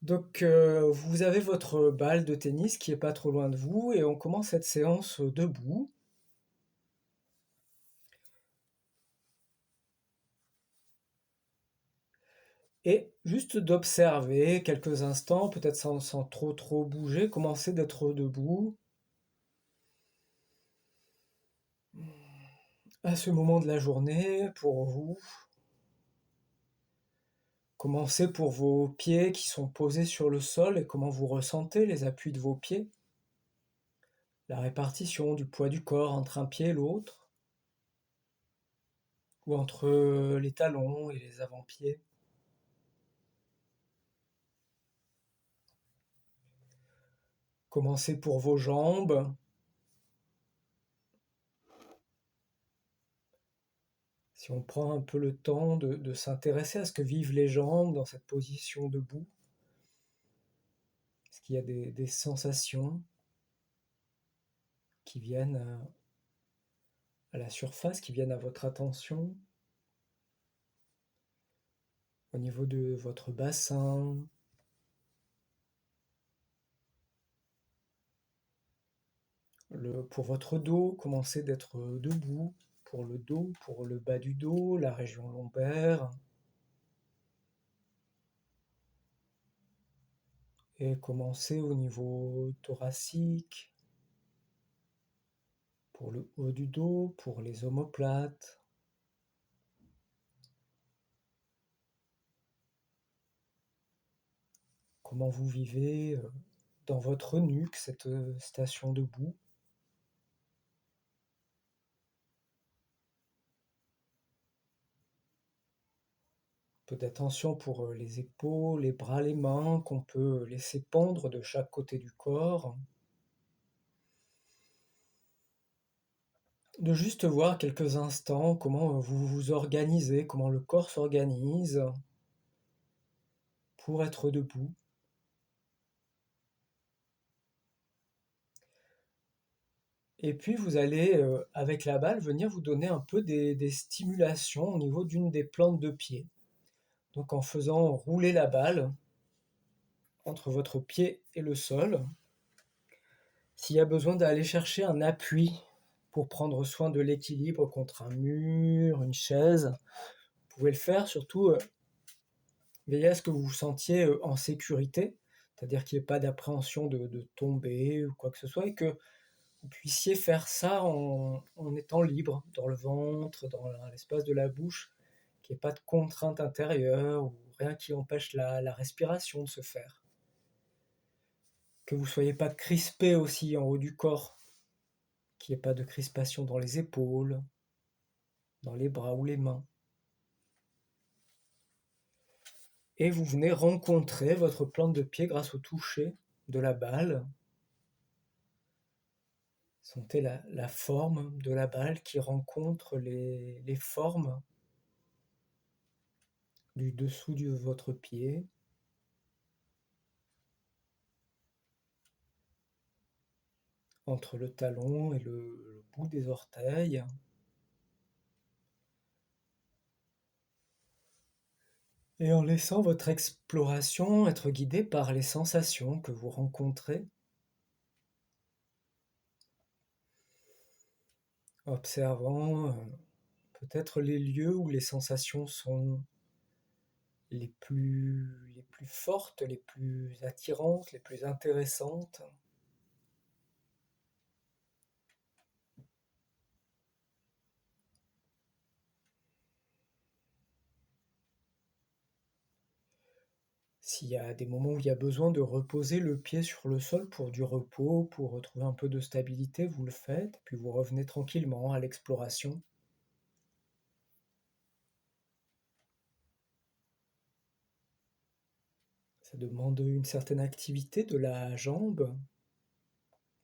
Donc, vous avez votre balle de tennis qui est pas trop loin de vous et on commence cette séance, debout et juste d'observer quelques instants, peut-être sans trop bouger, commencer d'être debout à ce moment de la journée pour vous. Commencez pour vos pieds qui sont posés sur le sol et comment vous ressentez les appuis de vos pieds, la répartition du poids du corps entre un pied et l'autre ou entre, les talons et les avant-pieds. Commencez pour vos jambes. Si on prend un peu le temps de s'intéresser à ce que vivent les jambes dans cette position debout, est-ce qu'il y a des sensations qui viennent à la surface, qui viennent à votre attention, au niveau de votre bassin, pour votre dos, commencez d'être debout, pour le dos, pour le bas du dos, la région lombaire, et commencez au niveau thoracique, pour le haut du dos, pour les omoplates. Comment vous vivez dans votre nuque cette station debout. Un peu d'attention pour les épaules, les bras, les mains qu'on peut laisser pendre de chaque côté du corps. De juste voir quelques instants comment vous vous organisez, comment le corps s'organise pour être debout. Et puis vous allez, avec la balle, venir vous donner un peu des stimulations au niveau d'une des plantes de pied. Donc en faisant rouler la balle entre votre pied et le sol. S'il y a besoin d'aller chercher un appui pour prendre soin de l'équilibre contre un mur, une chaise, vous pouvez le faire. Surtout, veillez à ce que vous vous sentiez en sécurité, c'est-à-dire qu'il n'y ait pas d'appréhension de tomber ou quoi que ce soit, et que vous puissiez faire ça en étant libre, dans le ventre, dans l'espace de la bouche, qu'il n'y ait pas de contrainte intérieure ou rien qui empêche la respiration de se faire. Que vous ne soyez pas crispé aussi en haut du corps, qu'il n'y ait pas de crispation dans les épaules, dans les bras ou les mains. Et vous venez rencontrer votre plante de pied grâce au toucher de la balle. Sentez la forme de la balle qui rencontre les formes du dessous de votre pied. Entre le talon et le bout des orteils. Et en laissant votre exploration être guidée par les sensations que vous rencontrez, observant peut-être les lieux où les sensations sont les plus fortes, les plus attirantes, les plus intéressantes. S'il y a des moments où il y a besoin de reposer le pied sur le sol pour du repos, pour retrouver un peu de stabilité, vous le faites, puis vous revenez tranquillement à l'exploration. Ça demande une certaine activité de la jambe,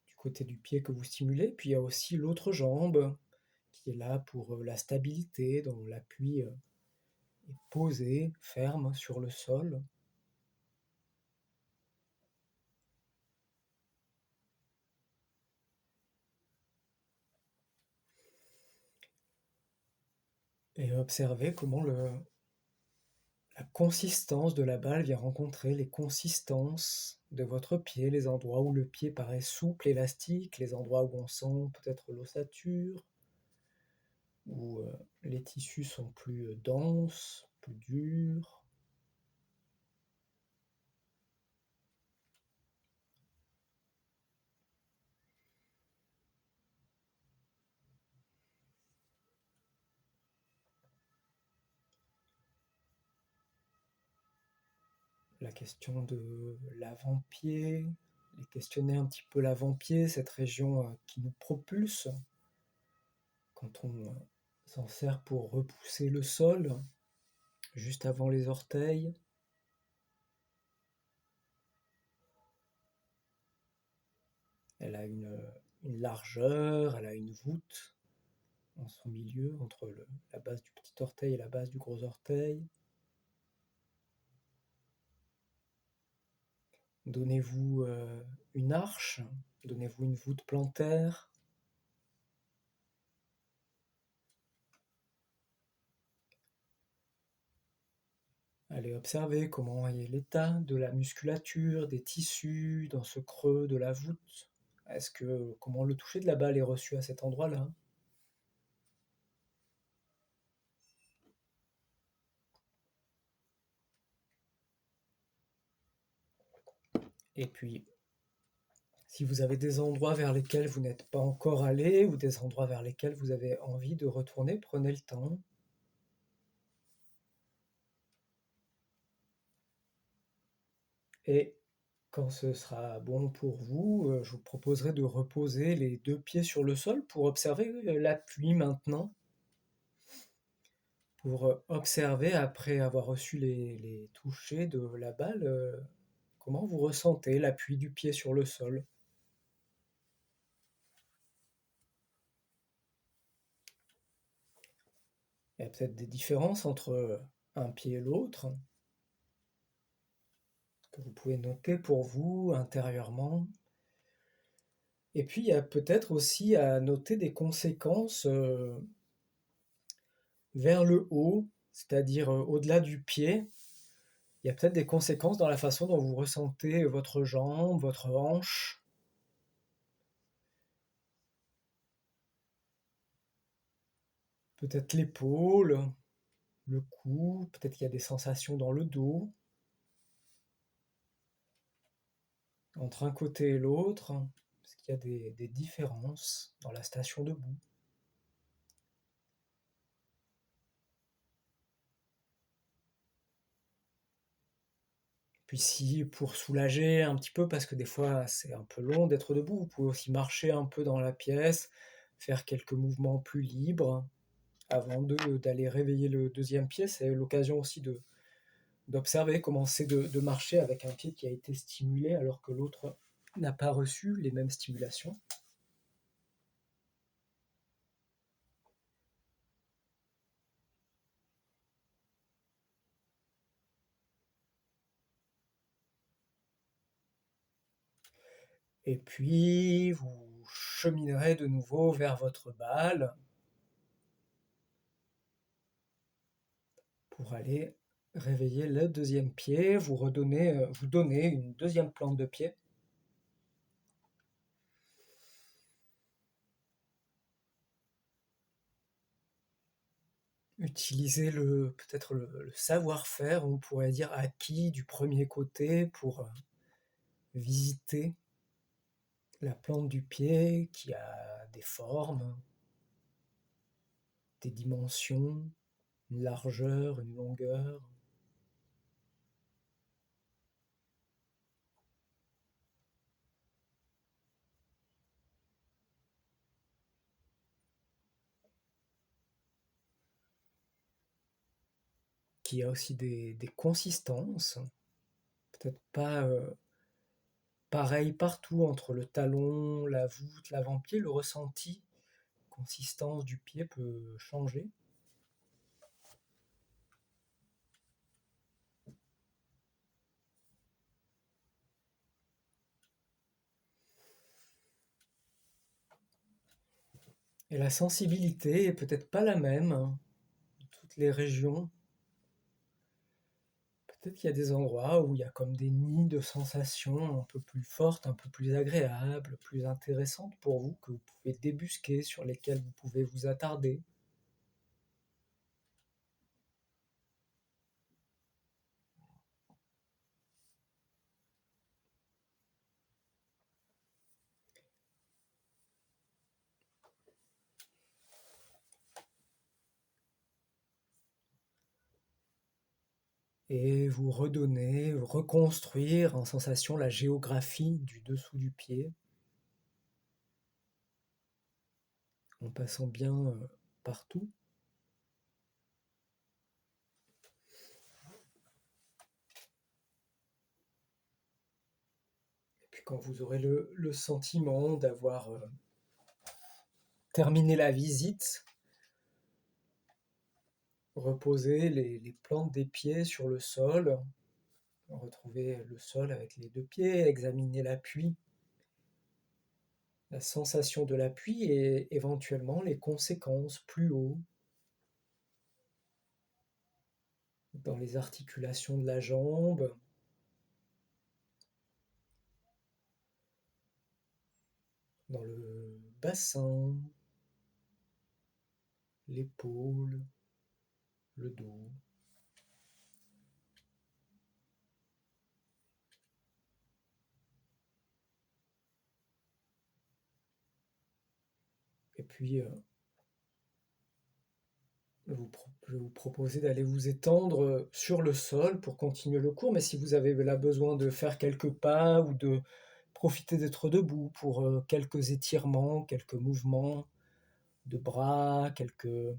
du côté du pied que vous stimulez, puis il y a aussi l'autre jambe qui est là pour la stabilité, dont l'appui est posé, ferme sur le sol. Et observez comment La consistance de la balle vient rencontrer les consistances de votre pied, les endroits où le pied paraît souple, élastique, les endroits où on sent peut-être l'ossature, où les tissus sont plus denses, plus durs. La question de l'avant-pied, les questionner un petit peu l'avant-pied, cette région qui nous propulse quand on s'en sert pour repousser le sol, juste avant les orteils. Elle a une largeur, elle a une voûte en son milieu, entre la base du petit orteil et la base du gros orteil. Donnez-vous une arche, donnez-vous une voûte plantaire. Allez observer comment est l'état de la musculature, des tissus dans ce creux de la voûte. Comment le toucher de la balle est reçu à cet endroit-là? Et puis, si vous avez des endroits vers lesquels vous n'êtes pas encore allé ou des endroits vers lesquels vous avez envie de retourner, prenez le temps. Et quand ce sera bon pour vous, je vous proposerai de reposer les 2 pieds sur le sol pour observer l'appui maintenant. Pour observer après avoir reçu les touchés de la balle, comment vous ressentez l'appui du pied sur le sol? Il y a peut-être des différences entre un pied et l'autre que vous pouvez noter pour vous intérieurement. Et puis il y a peut-être aussi à noter des conséquences vers le haut, c'est-à-dire au-delà du pied. Il y a peut-être des conséquences dans la façon dont vous ressentez votre jambe, votre hanche. Peut-être l'épaule, le cou, peut-être qu'il y a des sensations dans le dos, entre un côté et l'autre, parce qu'il y a des différences dans la station debout. Puis si, pour soulager un petit peu, parce que des fois c'est un peu long d'être debout, vous pouvez aussi marcher un peu dans la pièce, faire quelques mouvements plus libres, avant d'aller réveiller le deuxième pied. C'est l'occasion aussi d'observer comment c'est de marcher avec un pied qui a été stimulé alors que l'autre n'a pas reçu les mêmes stimulations. Et puis, vous cheminerez de nouveau vers votre balle pour aller réveiller le deuxième pied. Vous donnez une deuxième plante de pied. Utilisez peut-être le savoir-faire, on pourrait dire acquis du premier côté pour visiter la plante du pied qui a des formes, des dimensions, une largeur, une longueur. Qui a aussi des consistances, peut-être pas pareil partout entre le talon, la voûte, l'avant-pied, le ressenti, consistance du pied peut changer. Et la sensibilité est peut-être pas la même, hein, dans toutes les régions. Peut-être qu'il y a des endroits où il y a comme des nids de sensations un peu plus fortes, un peu plus agréables, plus intéressantes pour vous, que vous pouvez débusquer, sur lesquelles vous pouvez vous attarder. Et vous redonner, reconstruire en sensation la géographie du dessous du pied, en passant bien partout. Et puis quand vous aurez le sentiment d'avoir terminé la visite, reposez les plantes des pieds sur le sol, retrouvez le sol avec les deux pieds, examinez l'appui, la sensation de l'appui et éventuellement les conséquences plus haut dans les articulations de la jambe, dans le bassin, l'épaule, le dos. Et puis, je vais vous proposer d'aller vous étendre sur le sol pour continuer le cours, mais si vous avez là besoin de faire quelques pas ou de profiter d'être debout pour quelques étirements, quelques mouvements de bras, quelques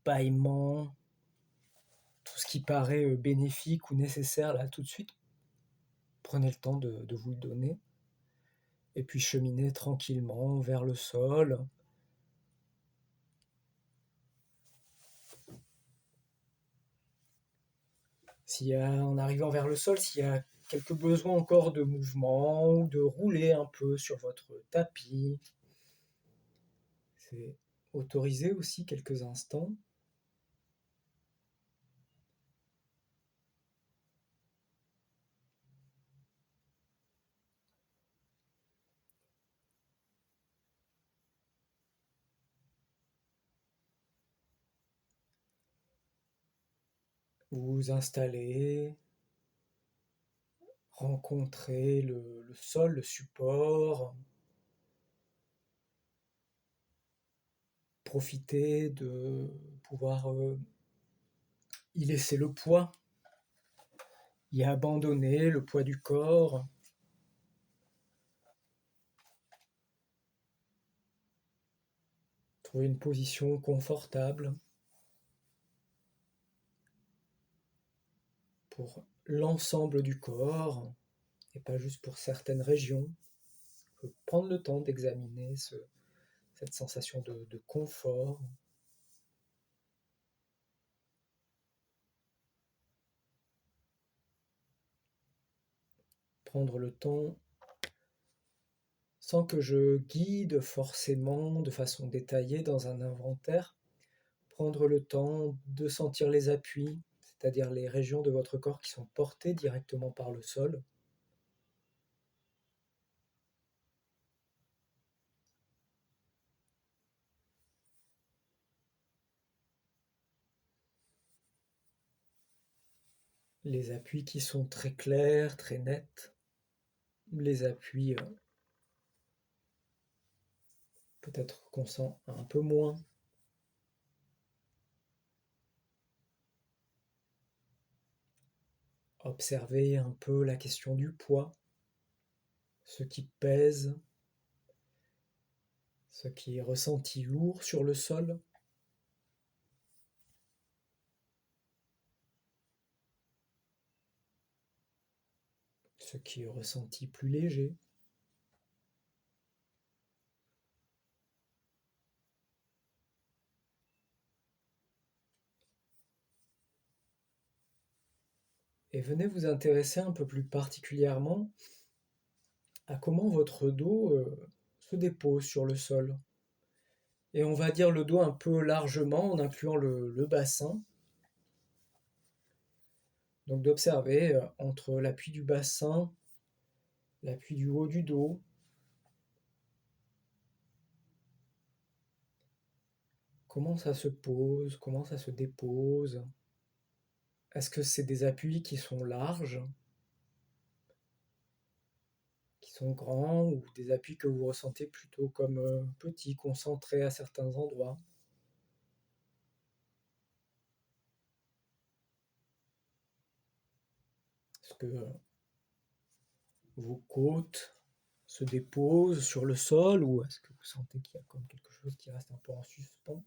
bâillements, tout ce qui paraît bénéfique ou nécessaire là tout de suite, prenez le temps de vous le donner. Et puis cheminez tranquillement vers le sol. En arrivant vers le sol, s'il y a quelques besoins encore de mouvement ou de rouler un peu sur votre tapis, c'est autorisé aussi quelques instants. Vous vous installez, rencontrez le sol, le support, profitez de pouvoir y laisser le poids, y abandonner le poids du corps. Trouvez une position confortable pour l'ensemble du corps et pas juste pour certaines régions. Il faut prendre le temps d'examiner cette sensation de confort. Prendre le temps sans que je guide forcément de façon détaillée dans un inventaire. Prendre le temps de sentir les appuis, c'est-à-dire les régions de votre corps qui sont portées directement par le sol. Les appuis qui sont très clairs, très nets. Les appuis peut-être qu'on sent un peu moins. Observez un peu la question du poids, ce qui pèse, ce qui est ressenti lourd sur le sol. Ce qui est ressenti plus léger. Et venez vous intéresser un peu plus particulièrement à comment votre dos se dépose sur le sol. Et on va dire le dos un peu largement en incluant le bassin. Donc d'observer entre l'appui du bassin, l'appui du haut du dos, comment ça se pose, comment ça se dépose. Est-ce que c'est des appuis qui sont larges, qui sont grands, ou des appuis que vous ressentez plutôt comme petits, concentrés à certains endroits? Est-ce que vos côtes se déposent sur le sol, ou est-ce que vous sentez qu'il y a comme quelque chose qui reste un peu en suspens?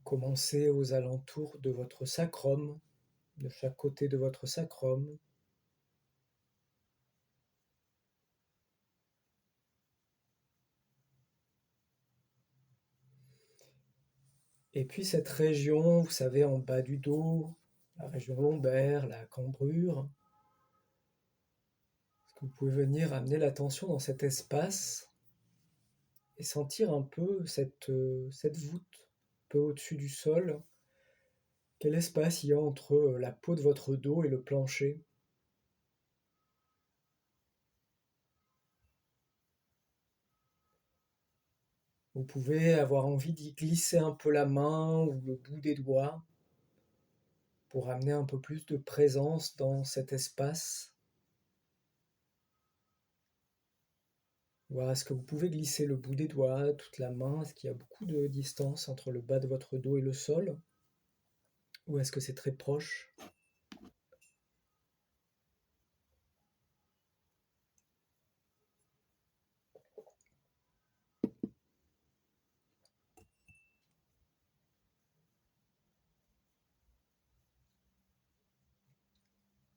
Commencez aux alentours de votre sacrum, de chaque côté de votre sacrum. Et puis cette région, vous savez, en bas du dos, la région lombaire, la cambrure, est-ce que vous pouvez venir amener l'attention dans cet espace et sentir un peu cette voûte, un peu au-dessus du sol? Quel espace il y a entre la peau de votre dos et le plancher? Vous pouvez avoir envie d'y glisser un peu la main ou le bout des doigts pour amener un peu plus de présence dans cet espace. Voilà, est-ce que vous pouvez glisser le bout des doigts, toute la main? Est-ce qu'il y a beaucoup de distance entre le bas de votre dos et le sol? Ou est-ce que c'est très proche?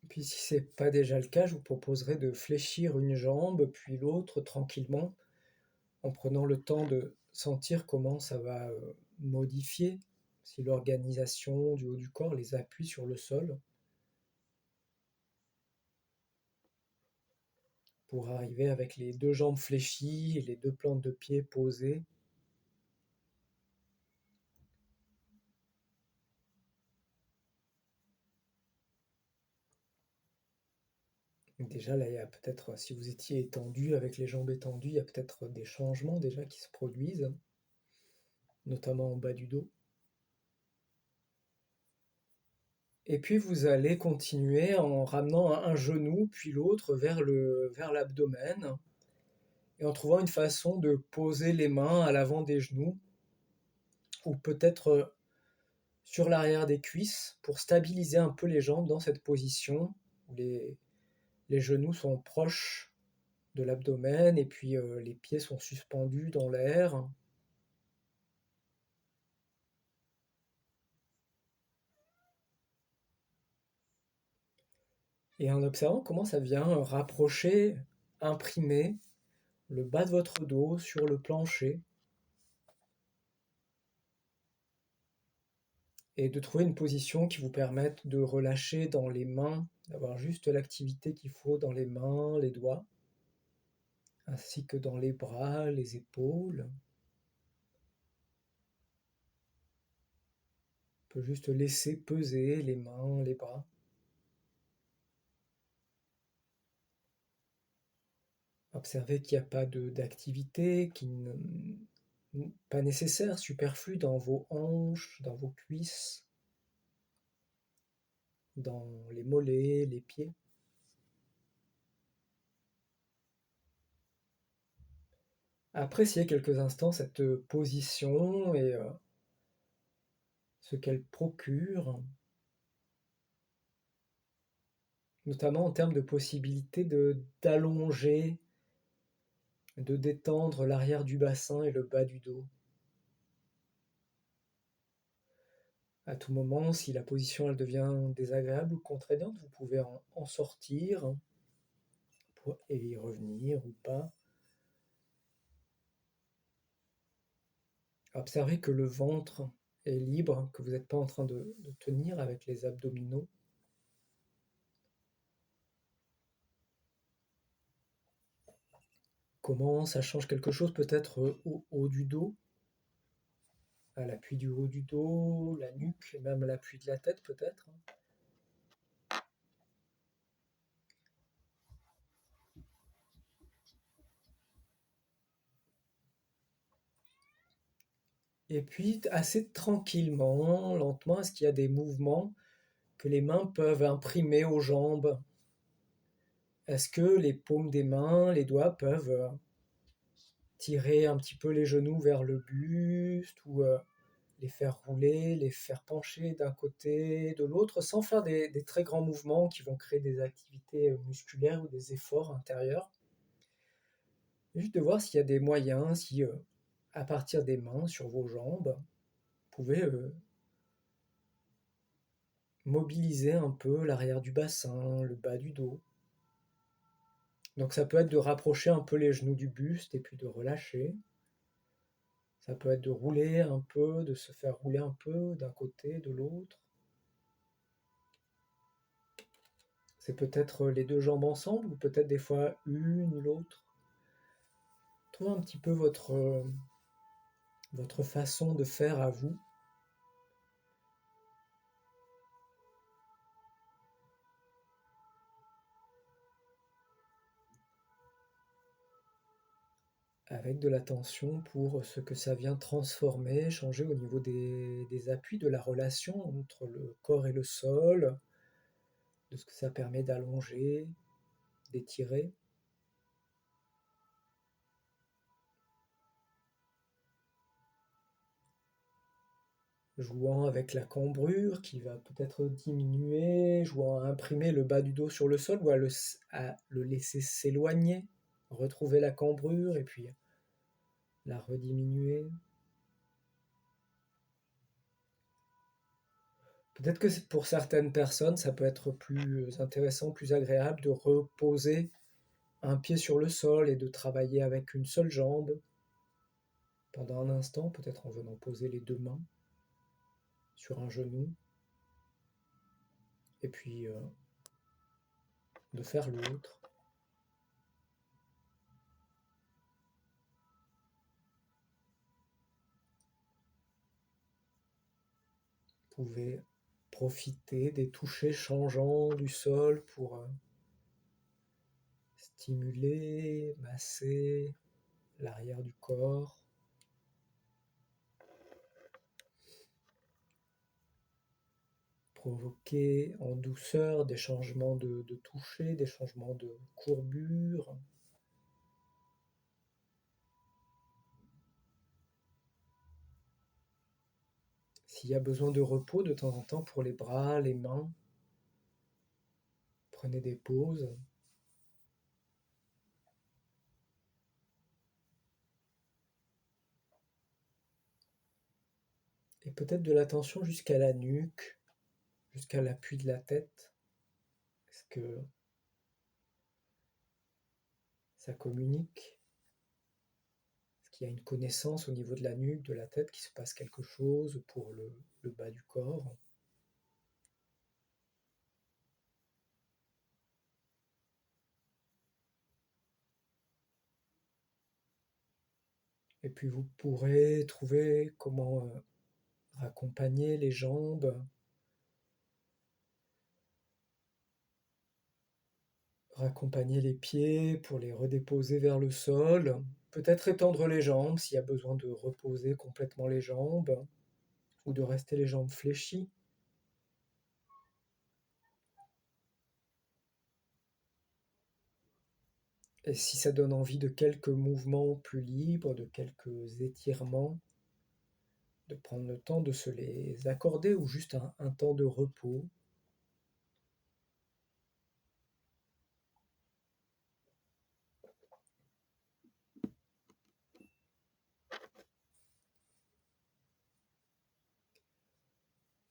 Puis si c'est pas déjà le cas, je vous proposerai de fléchir une jambe, puis l'autre tranquillement, en prenant le temps de sentir comment ça va modifier, si l'organisation du haut du corps, les appuis sur le sol, pour arriver avec les deux jambes fléchies et les deux plantes de pied posées. Déjà là, il y a peut-être, si vous étiez étendu avec les jambes étendues, il y a peut-être des changements déjà qui se produisent, notamment en bas du dos. Et puis vous allez continuer en ramenant un genou puis l'autre vers l'abdomen, et en trouvant une façon de poser les mains à l'avant des genoux, ou peut-être sur l'arrière des cuisses, pour stabiliser un peu les jambes dans cette position où les genoux sont proches de l'abdomen et puis les pieds sont suspendus dans l'air. Et en observant comment ça vient rapprocher, imprimer le bas de votre dos sur le plancher, et de trouver une position qui vous permette de relâcher dans les mains, d'avoir juste l'activité qu'il faut dans les mains, les doigts, ainsi que dans les bras, les épaules. On peut juste laisser peser les mains, les bras. Observez qu'il n'y a pas d'activité, pas nécessaire, superflue dans vos hanches, dans vos cuisses, dans les mollets, les pieds. Appréciez quelques instants cette position et ce qu'elle procure, notamment en termes de possibilité d'allonger, de détendre l'arrière du bassin et le bas du dos. À tout moment, si la position elle devient désagréable ou contraignante, vous pouvez en sortir et y revenir ou pas. Observez que le ventre est libre, que vous n'êtes pas en train de tenir avec les abdominaux. comment ça change quelque chose peut-être au haut du dos, à l'appui du haut du dos, la nuque, et même à l'appui de la tête peut-être. Et puis assez tranquillement, lentement, est-ce qu'il y a des mouvements que les mains peuvent imprimer aux jambes? Est-ce que les paumes des mains, les doigts peuvent tirer un petit peu les genoux vers le buste ou les faire rouler, les faire pencher d'un côté, de l'autre, sans faire des très grands mouvements qui vont créer des activités musculaires ou des efforts intérieurs. Juste de voir s'il y a des moyens, si à partir des mains sur vos jambes, vous pouvez mobiliser un peu l'arrière du bassin, le bas du dos. Donc ça peut être de rapprocher un peu les genoux du buste et puis de relâcher. Ça peut être de rouler un peu, de se faire rouler un peu d'un côté, de l'autre. C'est peut-être les deux jambes ensemble ou peut-être des fois une, l'autre. Trouvez un petit peu votre façon de faire à vous. Avec de l'attention pour ce que ça vient transformer, changer au niveau des appuis de la relation entre le corps et le sol, de ce que ça permet d'allonger, d'étirer. Jouant avec la cambrure qui va peut-être diminuer, jouant à imprimer le bas du dos sur le sol ou à le laisser s'éloigner, retrouver la cambrure et puis la rediminuer. Peut-être que pour certaines personnes, ça peut être plus intéressant, plus agréable de reposer un pied sur le sol et de travailler avec une seule jambe pendant un instant, peut-être en venant poser les deux mains sur un genou, et puis de faire l'autre. Vous pouvez profiter des touchés changeants du sol pour stimuler, masser l'arrière du corps. Provoquer en douceur des changements de toucher, des changements de courbure. S'il y a besoin de repos de temps en temps pour les bras, les mains, prenez des pauses. Et peut-être de l'attention jusqu'à la nuque, jusqu'à l'appui de la tête. Est-ce que ça communique? Est-ce qu'il y a une connaissance au niveau de la nuque, de la tête, qu'il se passe quelque chose pour le bas du corps? Et puis vous pourrez trouver comment raccompagner les jambes, raccompagner les pieds pour les redéposer vers le sol. Peut-être étendre les jambes s'il y a besoin de reposer complètement les jambes ou de rester les jambes fléchies. Et si ça donne envie de quelques mouvements plus libres, de quelques étirements, de prendre le temps de se les accorder ou juste un temps de repos.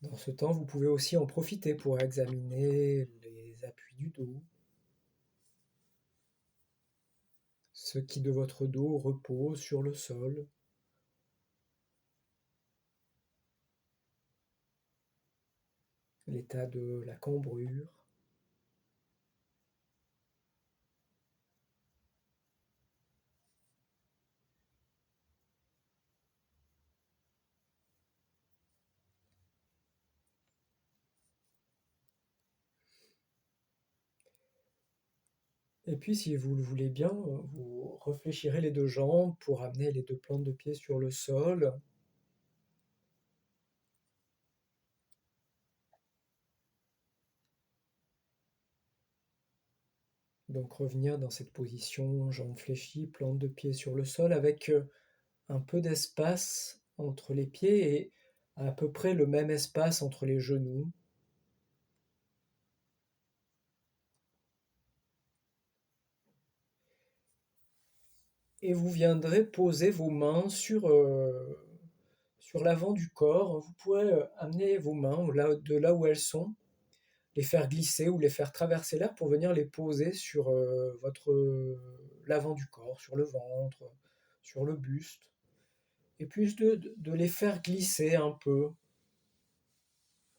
Dans ce temps, vous pouvez aussi en profiter pour examiner les appuis du dos, ceux qui de votre dos reposent sur le sol, l'état de la cambrure. Et puis si vous le voulez bien, vous réfléchirez les 2 jambes pour amener les 2 plantes de pied sur le sol. Donc revenir dans cette position, jambes fléchies, plantes de pied sur le sol avec, un peu d'espace entre les pieds et à peu près le même espace entre les genoux. Et vous viendrez poser vos mains sur l'avant du corps. Vous pouvez amener vos mains de là où elles sont, les faire glisser ou les faire traverser l'air pour venir les poser sur l'avant du corps, sur le ventre, sur le buste. Et puis de les faire glisser un peu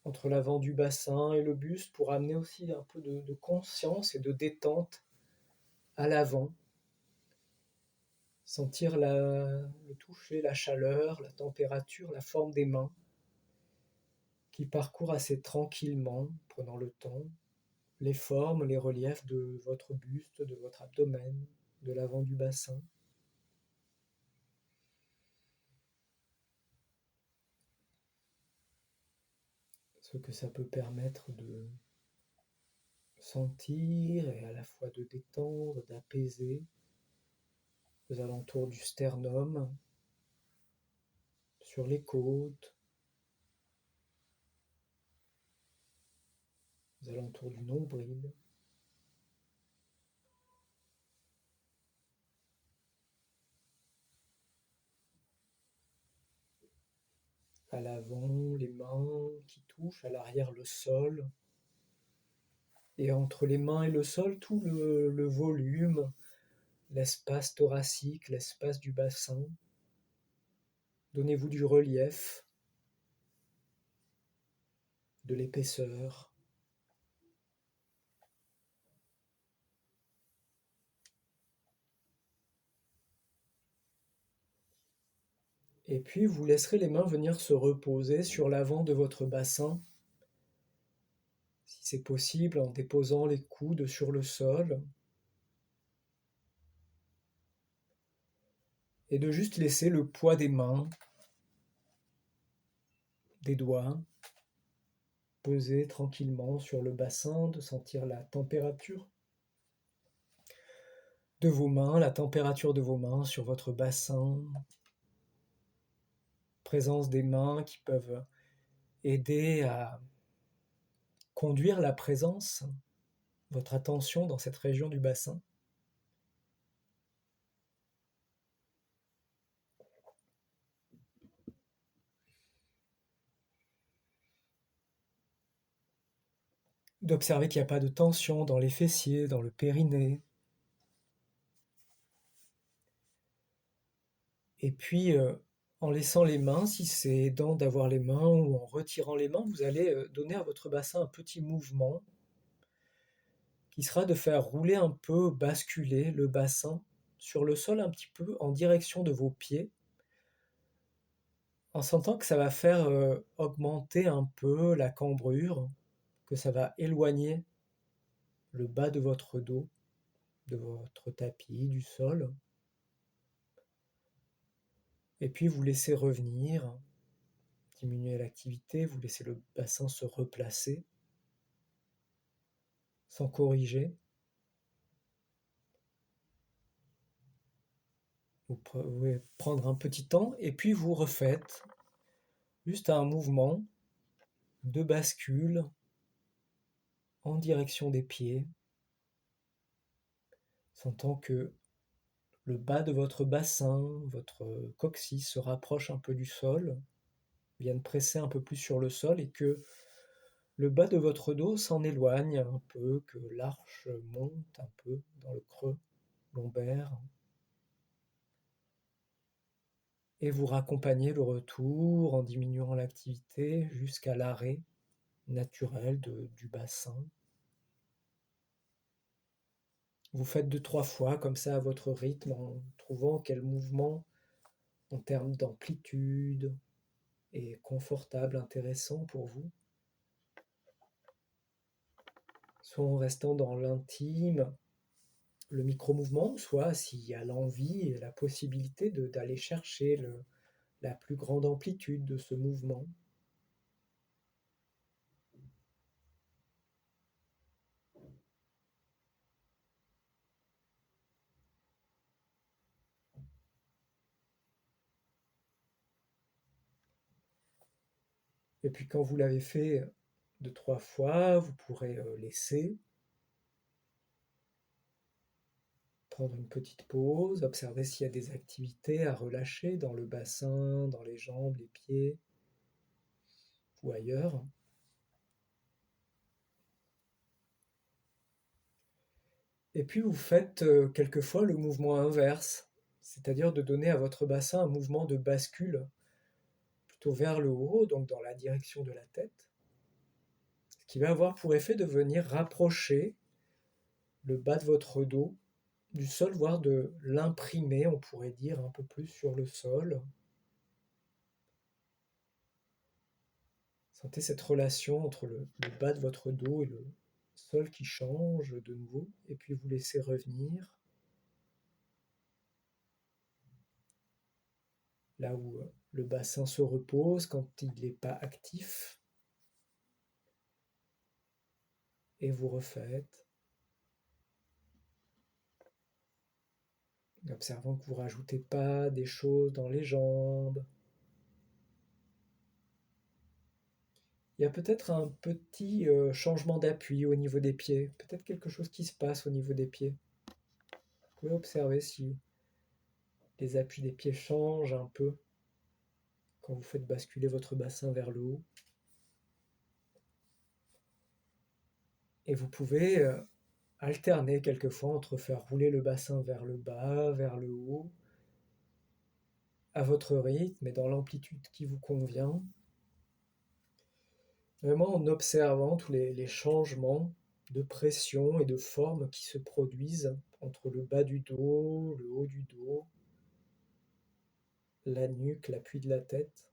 entre l'avant du bassin et le buste pour amener aussi un peu de conscience et de détente à l'avant. Sentir le toucher, la chaleur, la température, la forme des mains qui parcourent assez tranquillement, prenant le temps, les formes, les reliefs de votre buste, de votre abdomen, de l'avant du bassin. Ce que ça peut permettre de sentir et à la fois de détendre, d'apaiser aux alentours du sternum, sur les côtes, aux alentours du nombril. À l'avant, les mains qui touchent, à l'arrière le sol, et entre les mains et le sol, tout le volume, l'espace thoracique, l'espace du bassin. Donnez-vous du relief, de l'épaisseur. Et puis vous laisserez les mains venir se reposer sur l'avant de votre bassin, si c'est possible en déposant les coudes sur le sol, et de juste laisser le poids des mains, des doigts, peser tranquillement sur le bassin, de sentir la température de vos mains, la température de vos mains sur votre bassin, présence des mains qui peuvent aider à conduire la présence, votre attention dans cette région du bassin. D'observer qu'il n'y a pas de tension dans les fessiers, dans le périnée. Et puis, en laissant les mains, si c'est aidant d'avoir les mains, ou en retirant les mains, vous allez donner à votre bassin un petit mouvement qui sera de faire rouler un peu, basculer le bassin sur le sol un petit peu en direction de vos pieds, en sentant que ça va faire augmenter un peu la cambrure, que ça va éloigner le bas de votre dos, de votre tapis, du sol. Et puis vous laissez revenir, diminuer l'activité, vous laissez le bassin se replacer, sans corriger. Vous pouvez prendre un petit temps et puis vous refaites juste un mouvement de bascule en direction des pieds, sentant que le bas de votre bassin, votre coccyx se rapproche un peu du sol, vienne presser un peu plus sur le sol et que le bas de votre dos s'en éloigne un peu, que l'arche monte un peu dans le creux lombaire. Et vous raccompagnez le retour en diminuant l'activité jusqu'à l'arrêt naturel du bassin. Vous faites 2-3 fois comme ça à votre rythme en trouvant quel mouvement en termes d'amplitude est confortable, intéressant pour vous. Soit en restant dans l'intime, le micro-mouvement, soit s'il y a l'envie et la possibilité d'aller chercher la plus grande amplitude de ce mouvement. Et puis quand vous l'avez fait 2, 3 fois, vous pourrez laisser, prendre une petite pause, observer s'il y a des activités à relâcher dans le bassin, dans les jambes, les pieds ou ailleurs. Et puis vous faites quelquefois le mouvement inverse, c'est-à-dire de donner à votre bassin un mouvement de bascule plutôt vers le haut, donc dans la direction de la tête, ce qui va avoir pour effet de venir rapprocher le bas de votre dos du sol, voire de l'imprimer, on pourrait dire, un peu plus sur le sol. Sentez cette relation entre le bas de votre dos et le sol qui change de nouveau, et puis vous laissez revenir là où le bassin se repose quand il n'est pas actif, et vous refaites, observant que vous ne rajoutez pas des choses dans les jambes. Il y a peut-être un petit changement d'appui au niveau des pieds, peut-être quelque chose qui se passe au niveau des pieds. Vous pouvez observer si les appuis des pieds changent un peu quand vous faites basculer votre bassin vers le haut. Et vous pouvez alterner quelquefois entre faire rouler le bassin vers le bas, vers le haut, à votre rythme et dans l'amplitude qui vous convient, vraiment en observant tous les changements de pression et de forme qui se produisent entre le bas du dos, le haut du dos, la nuque, l'appui de la tête.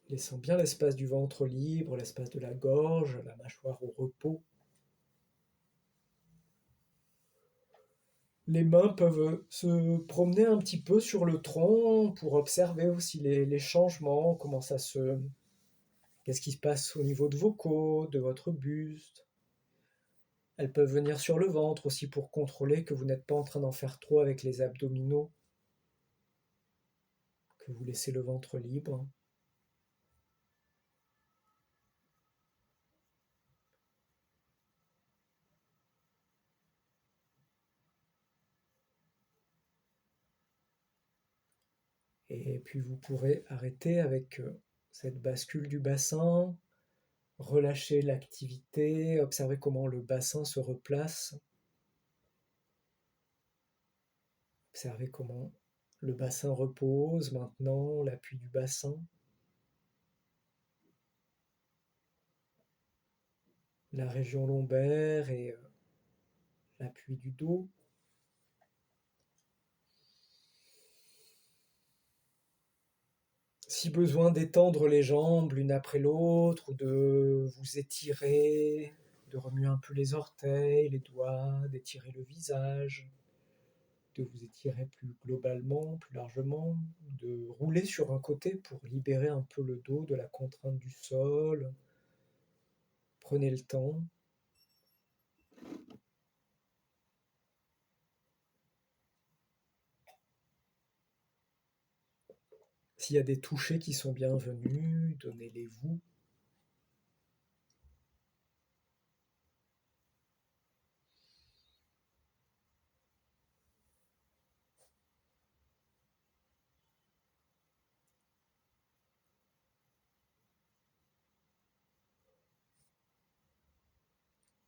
Laissant bien l'espace du ventre libre, l'espace de la gorge, la mâchoire au repos. Les mains peuvent se promener un petit peu sur le tronc pour observer aussi les changements, qu'est-ce qui se passe au niveau de vos côtes, de votre buste. Elles peuvent venir sur le ventre aussi pour contrôler que vous n'êtes pas en train d'en faire trop avec les abdominaux, que vous laissez le ventre libre. Et puis vous pourrez arrêter avec cette bascule du bassin, relâcher l'activité, observer comment le bassin se replace, observer comment le bassin repose maintenant, l'appui du bassin, la région lombaire et l'appui du dos. Si besoin d'étendre les jambes l'une après l'autre, ou de vous étirer, de remuer un peu les orteils, les doigts, d'étirer le visage, de vous étirer plus globalement, plus largement, de rouler sur un côté pour libérer un peu le dos de la contrainte du sol. Prenez le temps. S'il y a des touchés qui sont bienvenus, donnez-les-vous.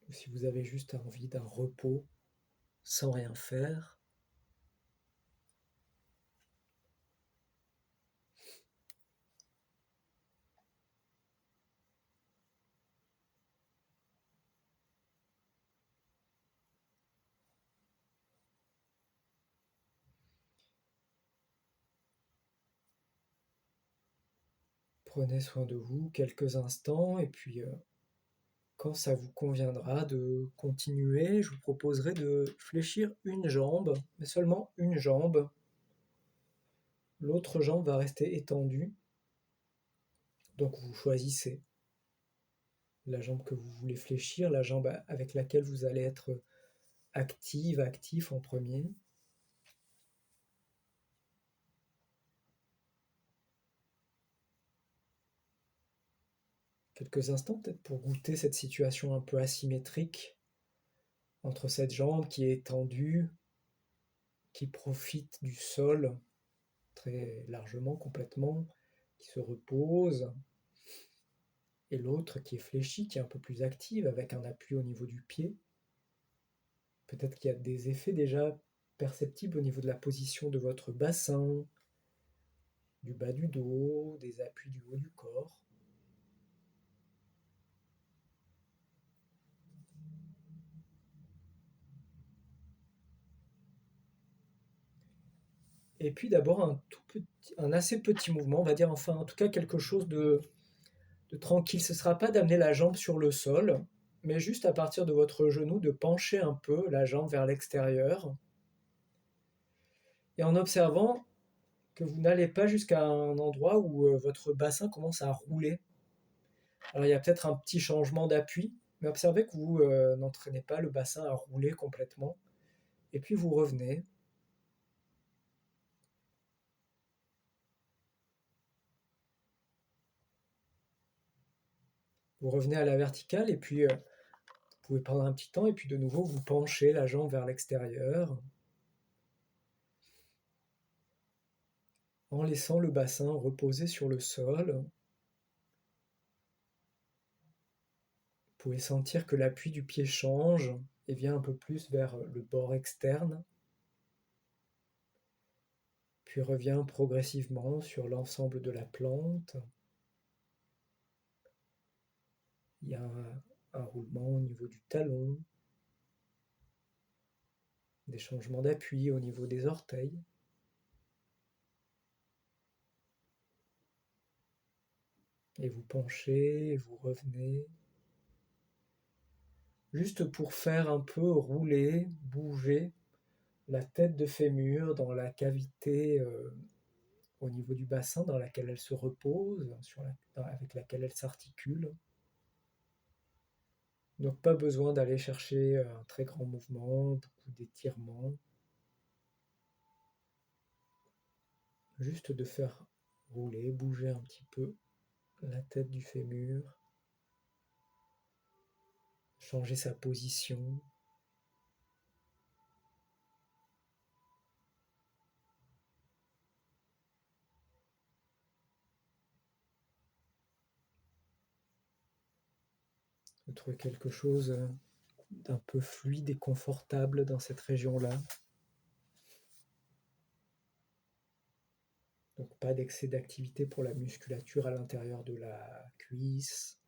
Ou si vous avez juste envie d'un repos sans rien faire, Prenez soin de vous quelques instants et puis quand ça vous conviendra de continuer, je vous proposerai de fléchir une jambe, mais seulement une jambe. L'autre jambe va rester étendue. Donc vous choisissez la jambe que vous voulez fléchir, la jambe avec laquelle vous allez être actif en premier. Quelques instants peut-être pour goûter cette situation un peu asymétrique entre cette jambe qui est tendue, qui profite du sol très largement, complètement, qui se repose, et l'autre qui est fléchie, qui est un peu plus active, avec un appui au niveau du pied. Peut-être qu'il y a des effets déjà perceptibles au niveau de la position de votre bassin, du bas du dos, des appuis du haut du corps. Et puis d'abord un assez petit mouvement, on va dire enfin en tout cas quelque chose de tranquille. Ce ne sera pas d'amener la jambe sur le sol, mais juste à partir de votre genou, de pencher un peu la jambe vers l'extérieur. Et en observant que vous n'allez pas jusqu'à un endroit où votre bassin commence à rouler. Alors il y a peut-être un petit changement d'appui, mais observez que vous n'entraînez pas le bassin à rouler complètement. Et puis vous revenez. Vous revenez à la verticale et puis vous pouvez prendre un petit temps et puis de nouveau vous penchez la jambe vers l'extérieur en laissant le bassin reposer sur le sol. Vous pouvez sentir que l'appui du pied change et vient un peu plus vers le bord externe, puis revient progressivement sur l'ensemble de la plante. Il y a un roulement au niveau du talon, des changements d'appui au niveau des orteils. Et vous penchez, et vous revenez, juste pour faire un peu rouler, bouger la tête de fémur dans la cavité au niveau du bassin dans laquelle elle se repose, avec laquelle elle s'articule. Donc pas besoin d'aller chercher un très grand mouvement, beaucoup d'étirements. Juste de faire rouler, bouger un petit peu la tête du fémur, changer sa position. De trouver quelque chose d'un peu fluide et confortable dans cette région-là. Donc pas d'excès d'activité pour la musculature à l'intérieur de la cuisse.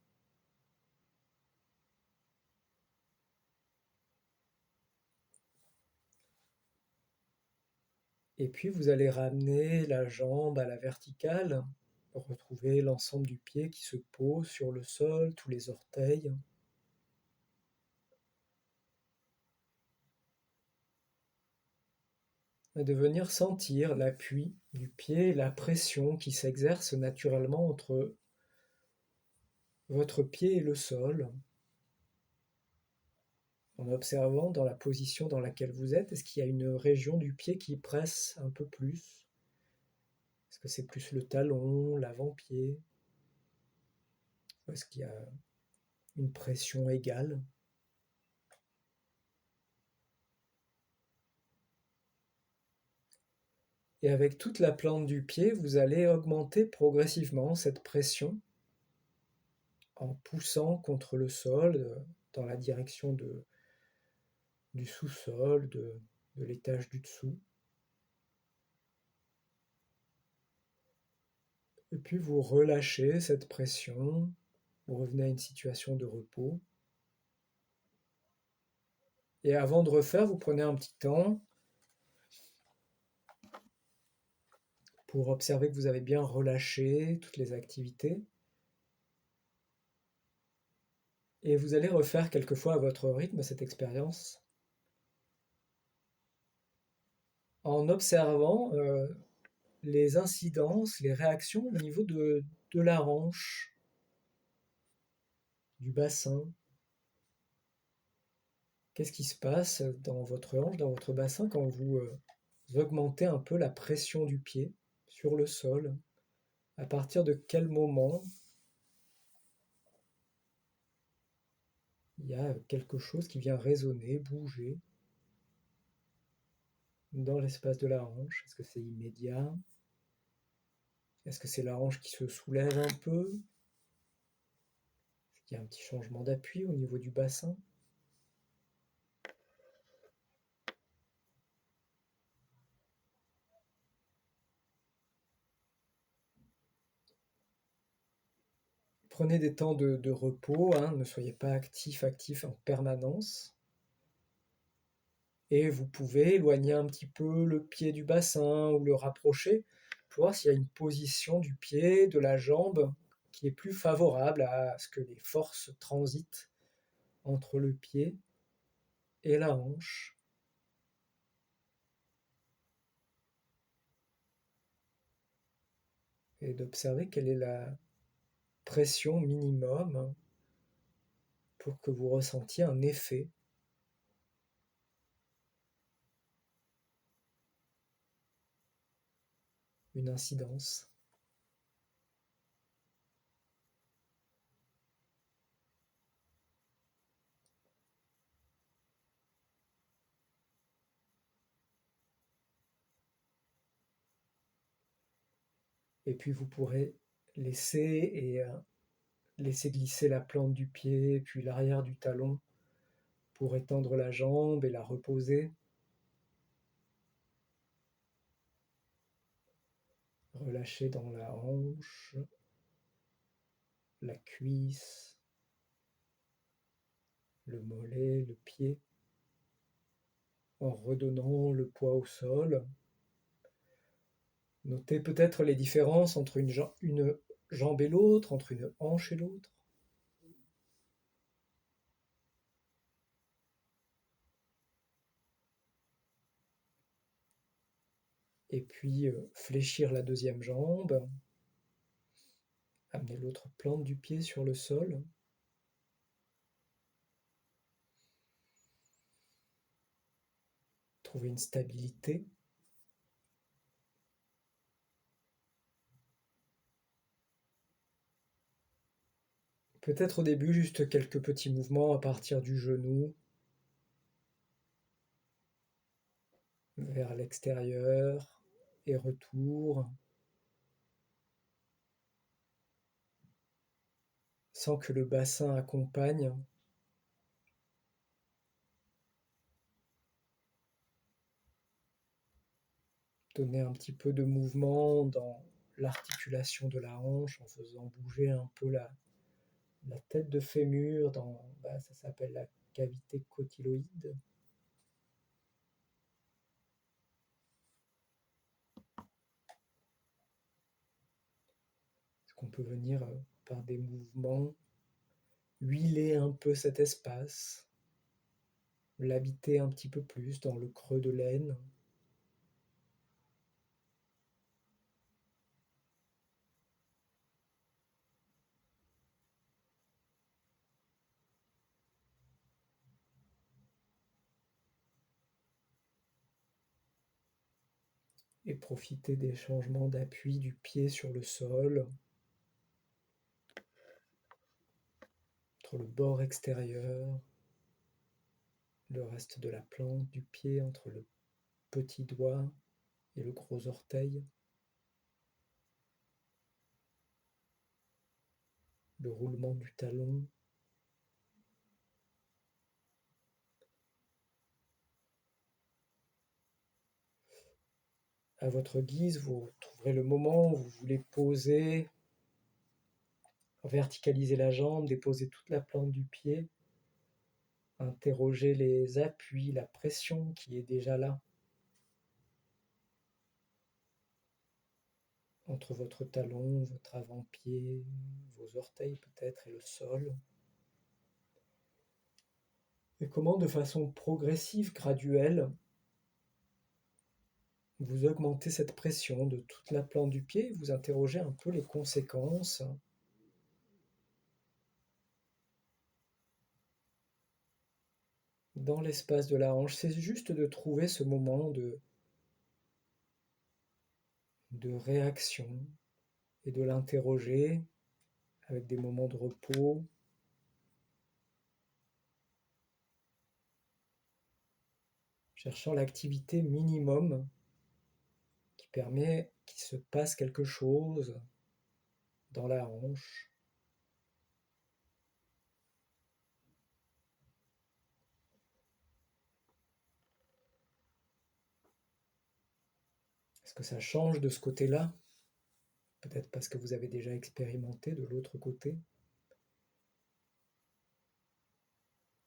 Et puis vous allez ramener la jambe à la verticale, retrouver l'ensemble du pied qui se pose sur le sol, tous les orteils. Et de venir sentir l'appui du pied, la pression qui s'exerce naturellement entre votre pied et le sol, en observant dans la position dans laquelle vous êtes, est-ce qu'il y a une région du pied qui presse un peu plus? Est-ce que c'est plus le talon, l'avant-pied? Ou est-ce qu'il y a une pression égale? Et avec toute la plante du pied, vous allez augmenter progressivement cette pression en poussant contre le sol dans la direction du sous-sol, de l'étage du dessous. Et puis vous relâchez cette pression, vous revenez à une situation de repos. Et avant de refaire, vous prenez un petit temps pour observer que vous avez bien relâché toutes les activités. Et vous allez refaire quelquefois à votre rythme cette expérience en observant les incidences, les réactions au niveau de la hanche, du bassin. Qu'est-ce qui se passe dans votre hanche, dans votre bassin quand vous augmentez un peu la pression du pied sur le sol? À partir de quel moment il y a quelque chose qui vient résonner, bouger dans l'espace de la hanche? Est-ce que c'est immédiat? Est-ce que c'est la hanche qui se soulève un peu? Est-ce qu'il y a un petit changement d'appui au niveau du bassin? Prenez des temps de repos, hein, ne soyez pas actif en permanence. Et vous pouvez éloigner un petit peu le pied du bassin ou le rapprocher pour voir s'il y a une position du pied, de la jambe qui est plus favorable à ce que les forces transitent entre le pied et la hanche. Et d'observer quelle est la pression minimum pour que vous ressentiez un effet, une incidence. Et puis vous pourrez laisser glisser la plante du pied, puis l'arrière du talon pour étendre la jambe et la reposer. Relâcher dans la hanche, la cuisse, le mollet, le pied, en redonnant le poids au sol. Notez peut-être les différences entre une jambe et l'autre, entre une hanche et l'autre. Et puis fléchir la deuxième jambe, amener l'autre plante du pied sur le sol. Trouver une stabilité. Peut-être au début juste quelques petits mouvements à partir du genou vers l'extérieur et retour, sans que le bassin accompagne. Donner un petit peu de mouvement dans l'articulation de la hanche en faisant bouger un peu la tête de fémur ça s'appelle la cavité cotyloïde. Est-ce qu'on peut venir par des mouvements huiler un peu cet espace, l'habiter un petit peu plus dans le creux de l'aine. Et profiter des changements d'appui du pied sur le sol, entre le bord extérieur, le reste de la plante du pied, entre le petit doigt et le gros orteil, le roulement du talon. À votre guise, vous trouverez le moment où vous voulez poser, verticaliser la jambe, déposer toute la plante du pied, interroger les appuis, la pression qui est déjà là. entre votre talon, votre avant-pied, vos orteils peut-être et le sol. Et comment de façon progressive, graduelle, vous augmentez cette pression de toute la plante du pied et vous interrogez un peu les conséquences dans l'espace de la hanche. C'est juste de trouver ce moment de réaction et de l'interroger avec des moments de repos, cherchant l'activité minimum qui permet qu'il se passe quelque chose dans la hanche. Est-ce que ça change de ce côté-là? Peut-être parce que vous avez déjà expérimenté de l'autre côté.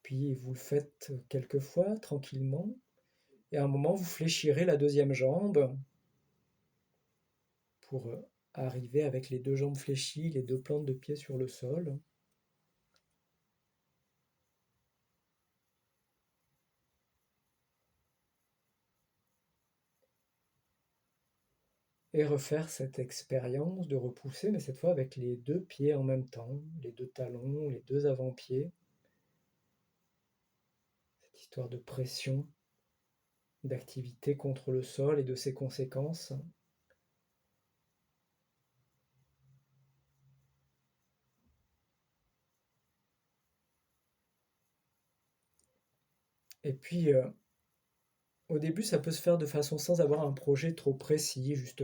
Puis vous le faites quelques fois tranquillement. Et à un moment, vous fléchirez la deuxième jambe pour arriver avec les deux jambes fléchies, les deux plantes de pied sur le sol. Et refaire cette expérience de repousser, mais cette fois avec les deux pieds en même temps, les deux talons, les deux avant-pieds. Cette histoire de pression, d'activité contre le sol et de ses conséquences. Et puis, au début, ça peut se faire de façon sans avoir un projet trop précis, juste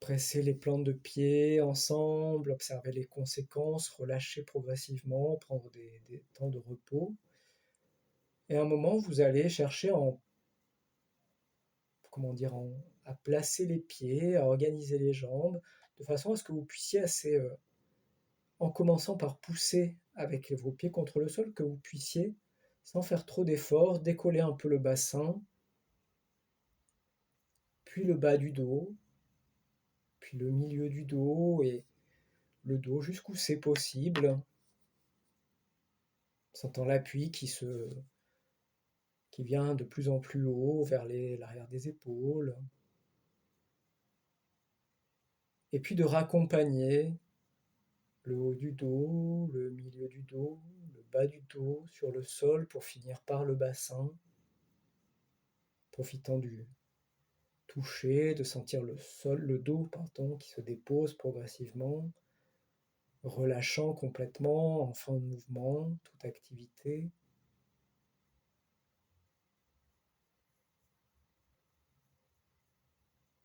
presser les plantes de pied ensemble, observer les conséquences, relâcher progressivement, prendre des temps de repos. Et à un moment, vous allez chercher à placer les pieds, à organiser les jambes, de façon à ce que vous puissiez en commençant par pousser avec vos pieds contre le sol, que vous puissiez, sans faire trop d'efforts, décoller un peu le bassin, puis le bas du dos, puis le milieu du dos et le dos jusqu'où c'est possible, sentant l'appui qui vient de plus en plus haut vers l'arrière des épaules, et puis de raccompagner le haut du dos, le milieu du dos, le bas du dos sur le sol pour finir par le bassin, profitant du toucher, de sentir le dos, pardon, qui se dépose progressivement, relâchant complètement en fin de mouvement, toute activité.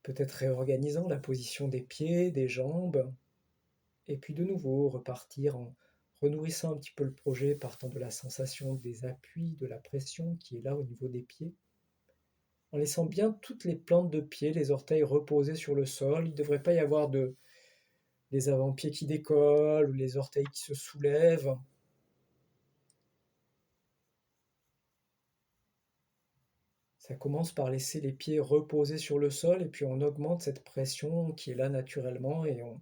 Peut-être réorganisant la position des pieds, des jambes, et puis de nouveau repartir en renourrissant un petit peu le projet, partant de la sensation des appuis, de la pression qui est là au niveau des pieds, en laissant bien toutes les plantes de pied, les orteils reposés sur le sol. Il ne devrait pas y avoir les avant-pieds qui décollent ou les orteils qui se soulèvent. Ça commence par laisser les pieds reposer sur le sol et puis on augmente cette pression qui est là naturellement et on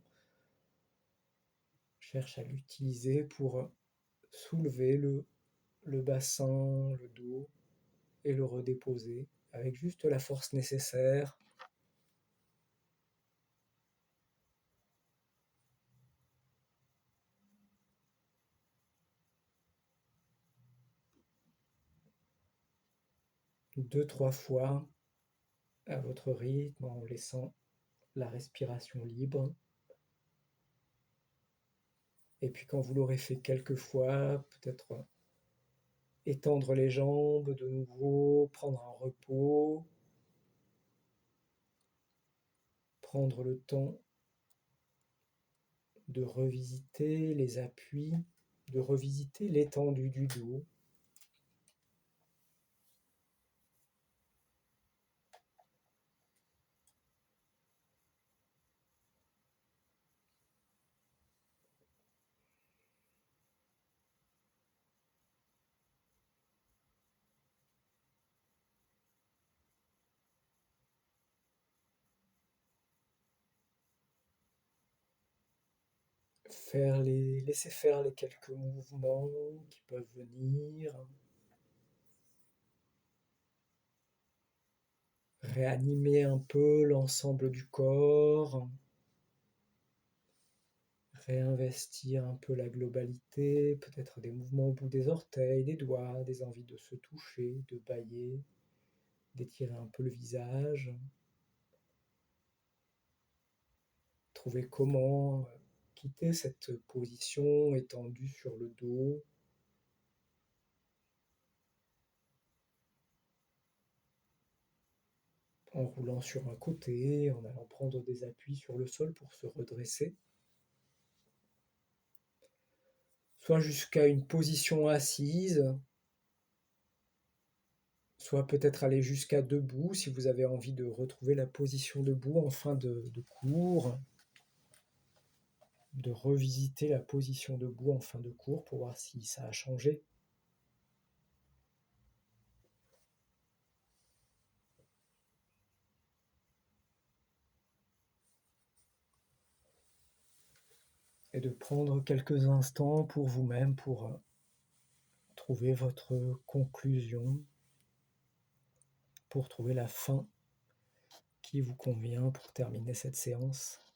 cherche à l'utiliser pour soulever le bassin, le dos et le redéposer avec juste la force nécessaire. Deux, trois fois à votre rythme en laissant la respiration libre. Et puis quand vous l'aurez fait quelques fois, peut-être étendre les jambes de nouveau, prendre un repos, prendre le temps de revisiter les appuis, de revisiter l'étendue du dos. Laisser faire les quelques mouvements qui peuvent venir. Réanimer un peu l'ensemble du corps. Réinvestir un peu la globalité, peut-être des mouvements au bout des orteils, des doigts, des envies de se toucher, de bâiller, d'étirer un peu le visage. Trouver comment quitter cette position étendue sur le dos. En roulant sur un côté, en allant prendre des appuis sur le sol pour se redresser. Soit jusqu'à une position assise, soit peut-être aller jusqu'à debout si vous avez envie de retrouver la position debout en fin de cours, de revisiter la position debout en fin de cours pour voir si ça a changé. Et de prendre quelques instants pour vous-même pour trouver votre conclusion, pour trouver la fin qui vous convient pour terminer cette séance.